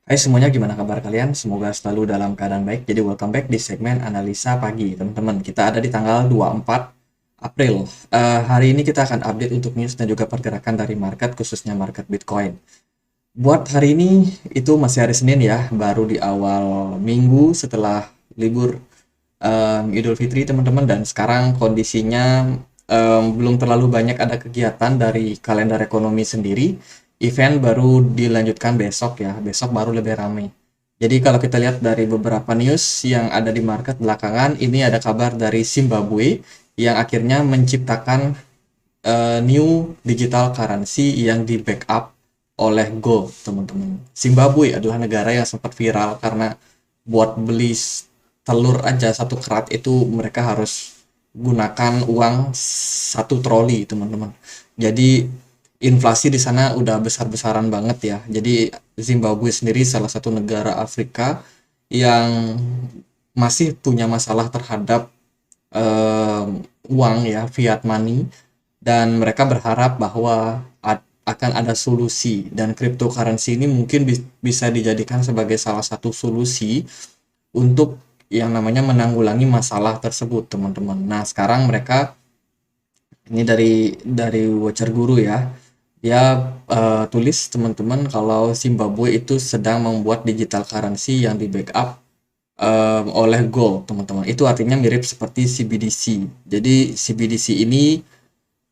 Hai semuanya, gimana kabar kalian? Semoga selalu dalam keadaan baik. Jadi welcome back di segmen analisa pagi, teman-teman. Kita ada di tanggal 24 April. Hari ini kita akan update untuk news dan juga pergerakan dari market, khususnya market Bitcoin. Buat hari ini, itu masih hari Senin ya, baru di awal minggu setelah libur Idul Fitri, teman-teman. Dan sekarang kondisinya belum terlalu banyak ada kegiatan dari kalender ekonomi sendiri. Event baru dilanjutkan besok ya, besok baru lebih ramai. Jadi kalau kita lihat dari beberapa news yang ada di market belakangan, ini ada kabar dari Zimbabwe yang akhirnya menciptakan new digital currency yang di backup oleh gold, teman-teman. Zimbabwe adalah negara yang sempat viral karena buat beli telur aja satu kerat itu mereka harus gunakan uang satu troli, teman-teman. Jadi inflasi di sana udah besar-besaran banget ya. Jadi Zimbabwe sendiri salah satu negara Afrika yang masih punya masalah terhadap uang ya, fiat money, dan mereka berharap bahwa akan ada solusi, dan cryptocurrency ini mungkin bisa dijadikan sebagai salah satu solusi untuk yang namanya menanggulangi masalah tersebut, teman-teman. Nah, sekarang mereka ini dari Watcher Guru ya. Dia tulis, teman-teman, kalau Zimbabwe itu sedang membuat digital currency yang di backup oleh gold, teman-teman. Itu artinya mirip seperti CBDC. Jadi CBDC ini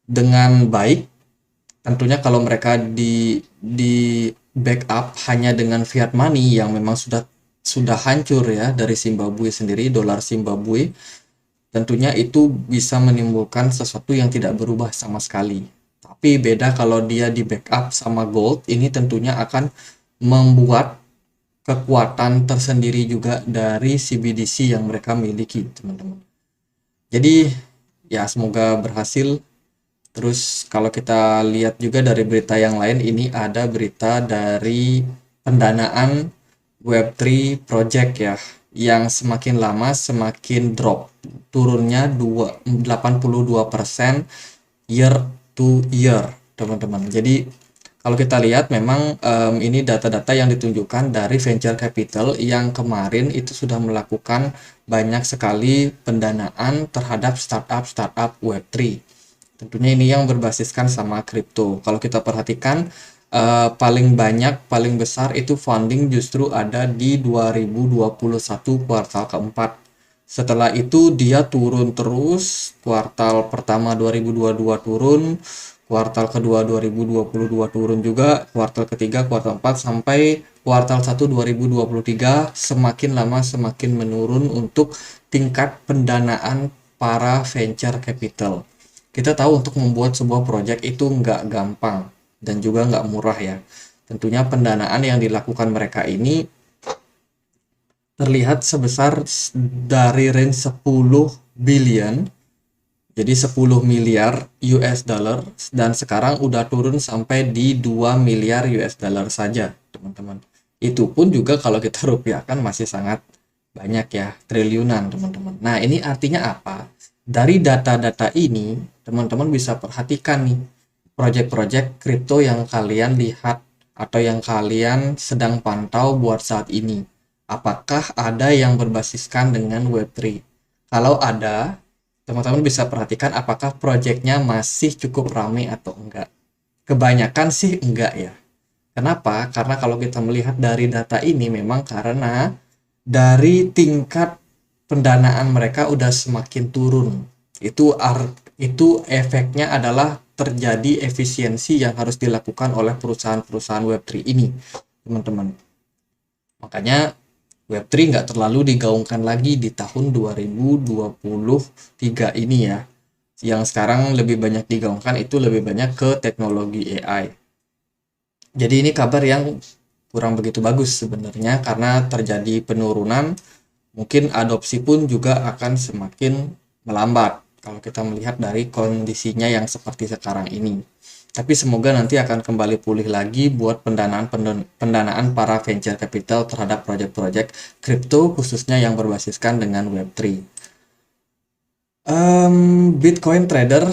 dengan baik, tentunya kalau mereka di backup hanya dengan fiat money yang memang sudah hancur ya dari Zimbabwe sendiri, dolar Zimbabwe, tentunya itu bisa menimbulkan sesuatu yang tidak berubah sama sekali. Tapi beda kalau dia di backup sama gold, ini tentunya akan membuat kekuatan tersendiri juga dari CBDC yang mereka miliki, teman-teman. Jadi ya semoga berhasil. Terus kalau kita lihat juga dari berita yang lain, ini ada berita dari pendanaan Web3 project ya, yang semakin lama semakin drop. Turunnya 82% year to year, teman-teman. Jadi kalau kita lihat memang ini data-data yang ditunjukkan dari venture capital yang kemarin itu sudah melakukan banyak sekali pendanaan terhadap startup Web3. Tentunya ini yang berbasiskan sama kripto. Kalau kita perhatikan, paling banyak, paling besar itu funding justru ada di 2021 kuartal keempat. Setelah itu dia turun terus, kuartal pertama 2022 turun, kuartal kedua 2022 turun juga, kuartal ketiga, kuartal 4, sampai kuartal 1 2023 semakin lama semakin menurun untuk tingkat pendanaan para venture capital. Kita tahu untuk membuat sebuah proyek itu nggak gampang dan juga nggak murah ya. Tentunya pendanaan yang dilakukan mereka ini terlihat sebesar dari range 10 billion, jadi 10 miliar US dollar, dan sekarang udah turun sampai di 2 miliar US dollar saja, teman-teman. Itu pun juga kalau kita rupiahkan masih sangat banyak ya, triliunan, teman-teman. Nah, ini artinya apa? Dari data-data ini, teman-teman bisa perhatikan nih, proyek-proyek kripto yang kalian lihat atau yang kalian sedang pantau buat saat ini. Apakah ada yang berbasiskan dengan Web3? Kalau ada, teman-teman bisa perhatikan apakah proyeknya masih cukup ramai atau enggak. Kebanyakan sih enggak ya. Kenapa? Karena kalau kita melihat dari data ini memang karena dari tingkat pendanaan mereka udah semakin turun. Itu efeknya adalah terjadi efisiensi yang harus dilakukan oleh perusahaan-perusahaan Web3 ini, teman-teman. Makanya Web3 nggak terlalu digaungkan lagi di tahun 2023 ini ya. Yang sekarang lebih banyak digaungkan itu lebih banyak ke teknologi AI. Jadi ini kabar yang kurang begitu bagus sebenarnya karena terjadi penurunan, mungkin adopsi pun juga akan semakin melambat kalau kita melihat dari kondisinya yang seperti sekarang ini. Tapi semoga nanti akan kembali pulih lagi buat pendanaan para venture capital terhadap proyek-proyek kripto khususnya yang berbasiskan dengan Web3. Bitcoin trader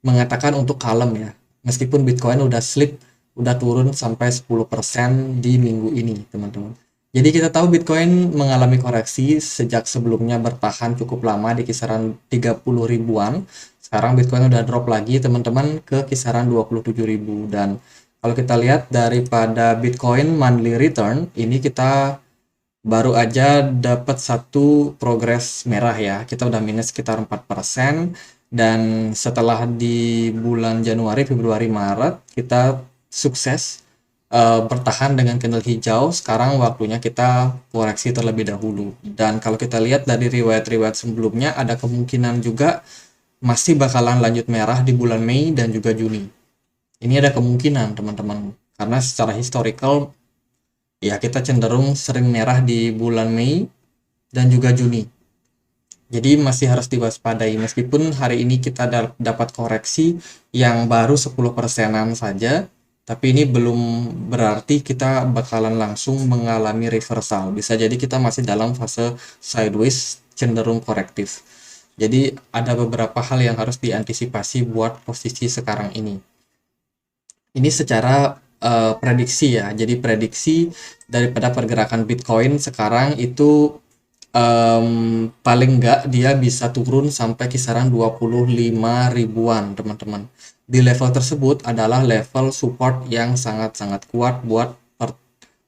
mengatakan untuk kalem ya. Meskipun Bitcoin udah slip udah turun sampai 10% di minggu ini, teman-teman. Jadi kita tahu Bitcoin mengalami koreksi sejak sebelumnya bertahan cukup lama di kisaran 30 ribuan. Sekarang Bitcoin udah drop lagi, teman-teman, ke kisaran 27.000. Dan kalau kita lihat daripada Bitcoin monthly return, ini kita baru aja dapat satu progres merah ya. Kita udah minus sekitar 4%, dan setelah di bulan Januari, Februari, Maret kita sukses bertahan dengan candle hijau. Sekarang waktunya kita koreksi terlebih dahulu. Dan kalau kita lihat dari riwayat-riwayat sebelumnya, ada kemungkinan juga masih bakalan lanjut merah di bulan Mei dan juga Juni. Ini ada kemungkinan, teman-teman, karena secara historical ya kita cenderung sering merah di bulan Mei dan juga Juni. Jadi masih harus diwaspadai, meskipun hari ini kita dapat koreksi yang baru 10%-an saja, tapi ini belum berarti kita bakalan langsung mengalami reversal. Bisa jadi kita masih dalam fase sideways cenderung korektif. Jadi ada beberapa hal yang harus diantisipasi buat posisi sekarang ini. Ini secara prediksi ya. Jadi prediksi daripada pergerakan Bitcoin sekarang itu paling enggak dia bisa turun sampai kisaran 25 ribuan, teman-teman. Di level tersebut adalah level support yang sangat-sangat kuat buat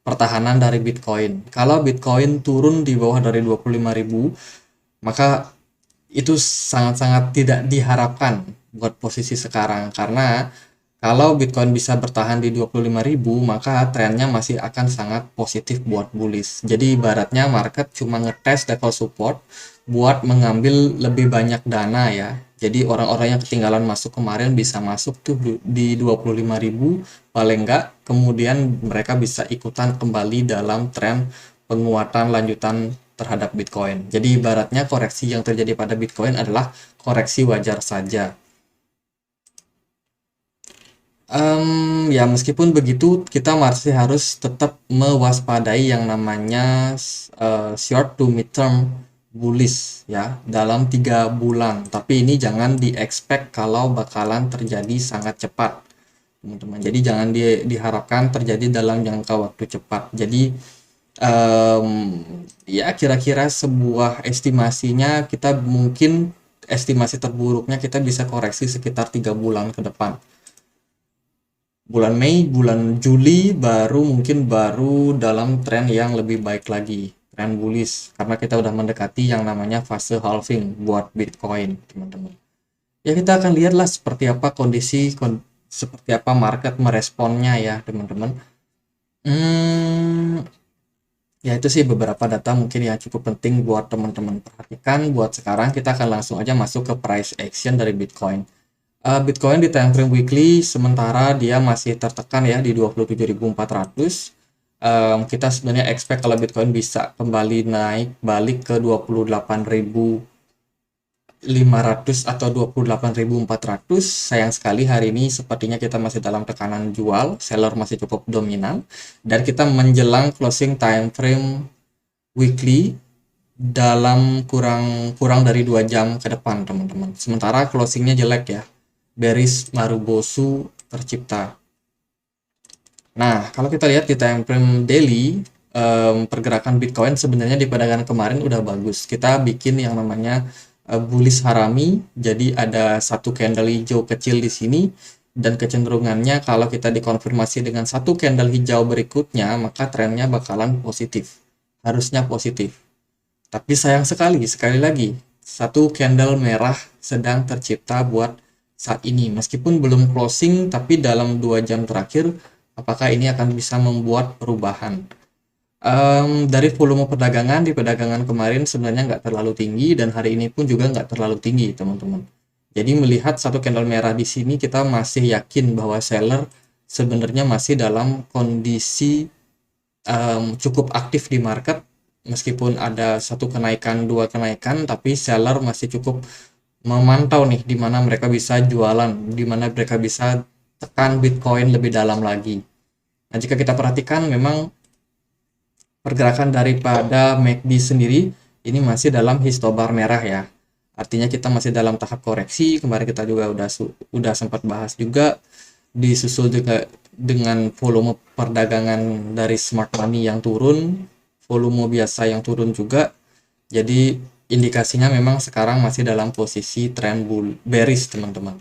pertahanan dari Bitcoin. Kalau Bitcoin turun di bawah dari 25.000, maka itu sangat-sangat tidak diharapkan buat posisi sekarang, karena kalau Bitcoin bisa bertahan di 25.000, maka trennya masih akan sangat positif buat bullish. Jadi ibaratnya market cuma ngetes level support buat mengambil lebih banyak dana ya. Jadi orang-orang yang ketinggalan masuk kemarin bisa masuk tuh di 25.000 paling enggak, kemudian mereka bisa ikutan kembali dalam tren penguatan lanjutan terhadap Bitcoin. Jadi ibaratnya koreksi yang terjadi pada Bitcoin adalah koreksi wajar saja. Ya meskipun begitu kita masih harus tetap mewaspadai yang namanya short to midterm bullish ya dalam 3 bulan. Tapi ini jangan di-expect kalau bakalan terjadi sangat cepat, teman-teman. Jadi jangan diharapkan terjadi dalam jangka waktu cepat. Jadi ya kira-kira sebuah estimasinya kita mungkin estimasi terburuknya kita bisa koreksi sekitar 3 bulan ke depan. Bulan Mei, bulan Juli baru dalam tren yang lebih baik lagi, tren bullish, karena kita udah mendekati yang namanya fase halving buat Bitcoin, teman-teman. Ya kita akan lihatlah seperti apa kondisi, seperti apa market meresponnya ya, teman-teman. Ya itu sih beberapa data mungkin yang cukup penting buat teman-teman perhatikan. Buat sekarang kita akan langsung aja masuk ke price action dari Bitcoin. Bitcoin di time frame weekly sementara dia masih tertekan ya di 27.400. Kita sebenarnya expect kalau Bitcoin bisa kembali naik balik ke 28.500 atau 28.400. Sayang sekali hari ini sepertinya kita masih dalam tekanan jual, seller masih cukup dominan, dan kita menjelang closing time frame weekly dalam kurang dari 2 jam ke depan, teman-teman. Sementara closingnya jelek ya, bearish Marubozu tercipta. Nah, kalau kita lihat di time frame daily, pergerakan Bitcoin sebenarnya di perdagangan kemarin udah bagus. Kita bikin yang namanya bullish harami, jadi ada satu candle hijau kecil di sini, dan kecenderungannya kalau kita dikonfirmasi dengan satu candle hijau berikutnya, maka trennya bakalan positif. Harusnya positif. Tapi sayang sekali lagi, satu candle merah sedang tercipta buat saat ini. Meskipun belum closing, tapi dalam 2 jam terakhir, apakah ini akan bisa membuat perubahan? Dari volume perdagangan di perdagangan kemarin sebenarnya nggak terlalu tinggi, dan hari ini pun juga nggak terlalu tinggi, teman-teman. Jadi melihat satu candle merah di sini, kita masih yakin bahwa seller sebenarnya masih dalam kondisi cukup aktif di market. Meskipun ada satu kenaikan, 2 kenaikan, tapi seller masih cukup memantau nih di mana mereka bisa jualan, di mana mereka bisa tekan Bitcoin lebih dalam lagi. Nah, jika kita perhatikan memang pergerakan daripada MACD sendiri ini masih dalam histobar merah ya. Artinya kita masih dalam tahap koreksi. Kemarin kita juga udah sempat bahas juga disusul juga dengan volume perdagangan dari smart money yang turun, volume biasa yang turun juga. Jadi indikasinya memang sekarang masih dalam posisi tren bearish, teman-teman.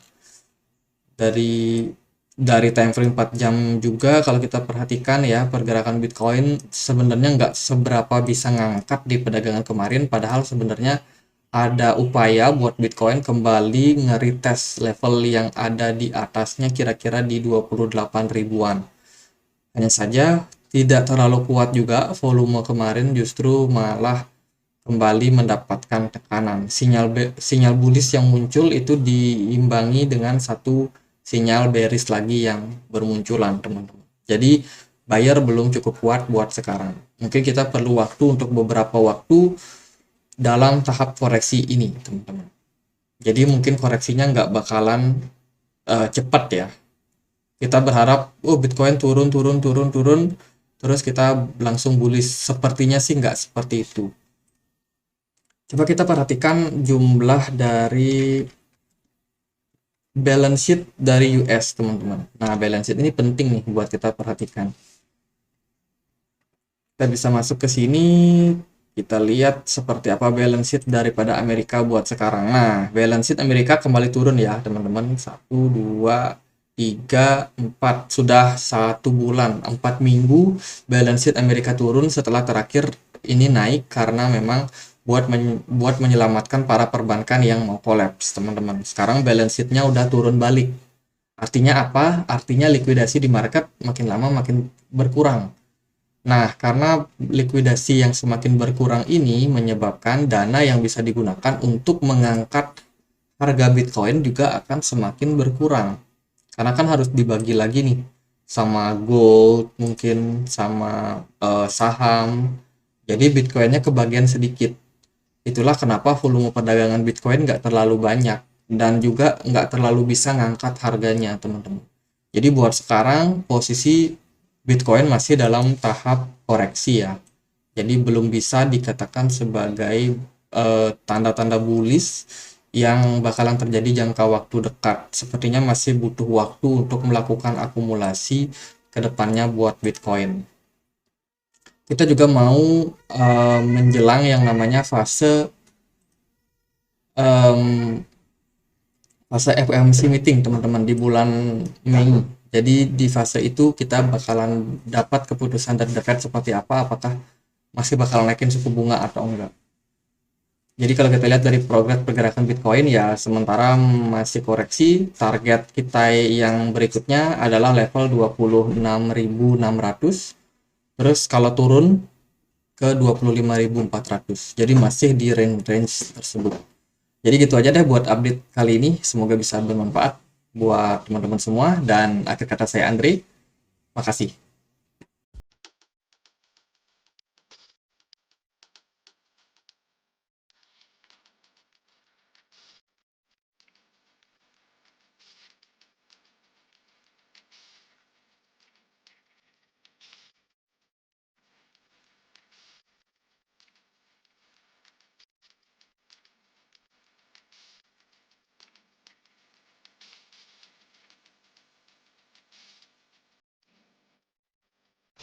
Dari time frame 4 jam juga kalau kita perhatikan ya, pergerakan Bitcoin sebenarnya nggak seberapa bisa ngangkat di perdagangan kemarin, padahal sebenarnya ada upaya buat Bitcoin kembali nge-retest level yang ada di atasnya, kira-kira di 28 ribuan. Hanya saja tidak terlalu kuat juga, volume kemarin justru malah kembali mendapatkan tekanan. Sinyal bullish yang muncul itu diimbangi dengan satu sinyal bearish lagi yang bermunculan, teman-teman. Jadi buyer belum cukup kuat buat sekarang. Mungkin kita perlu waktu untuk beberapa waktu dalam tahap koreksi ini, teman-teman. Jadi mungkin koreksinya nggak bakalan cepat ya. Kita berharap, oh Bitcoin turun, terus kita langsung bullish. Sepertinya sih nggak seperti itu. Coba kita perhatikan jumlah dari balance sheet dari US, teman-teman. Nah, balance sheet ini penting nih buat kita perhatikan. Kita bisa masuk ke sini, kita lihat seperti apa balance sheet daripada Amerika buat sekarang. Nah, balance sheet Amerika kembali turun ya, teman-teman. 1, 2, 3, 4. Sudah 1 bulan, 4 minggu balance sheet Amerika turun setelah terakhir ini naik karena memang buat menyelamatkan para perbankan yang mau kolaps, teman-teman. Sekarang balance sheet-nya udah turun balik. Artinya apa? Artinya likuidasi di market makin lama makin berkurang. Nah, karena likuidasi yang semakin berkurang ini menyebabkan dana yang bisa digunakan untuk mengangkat harga Bitcoin juga akan semakin berkurang. Karena kan harus dibagi lagi nih sama gold, mungkin sama saham. Jadi Bitcoinnya kebagian sedikit. Itulah kenapa volume perdagangan Bitcoin nggak terlalu banyak dan juga nggak terlalu bisa ngangkat harganya, teman-teman. Jadi buat sekarang posisi Bitcoin masih dalam tahap koreksi ya. Jadi belum bisa dikatakan sebagai tanda-tanda bullish yang bakalan terjadi jangka waktu dekat. Sepertinya masih butuh waktu untuk melakukan akumulasi ke depannya buat Bitcoin. Kita juga mau menjelang yang namanya fase FOMC meeting, teman-teman, di bulan Mei. Jadi di fase itu kita bakalan dapat keputusan dari The Fed seperti apa, apakah masih bakal naikin suku bunga atau enggak. Jadi kalau kita lihat dari progres pergerakan Bitcoin ya sementara masih koreksi, target kita yang berikutnya adalah level 26.600. Terus kalau turun ke 25.400. Jadi masih di range tersebut. Jadi gitu aja deh buat update kali ini. Semoga bisa bermanfaat buat teman-teman semua. Dan akhir kata saya Andre. Makasih.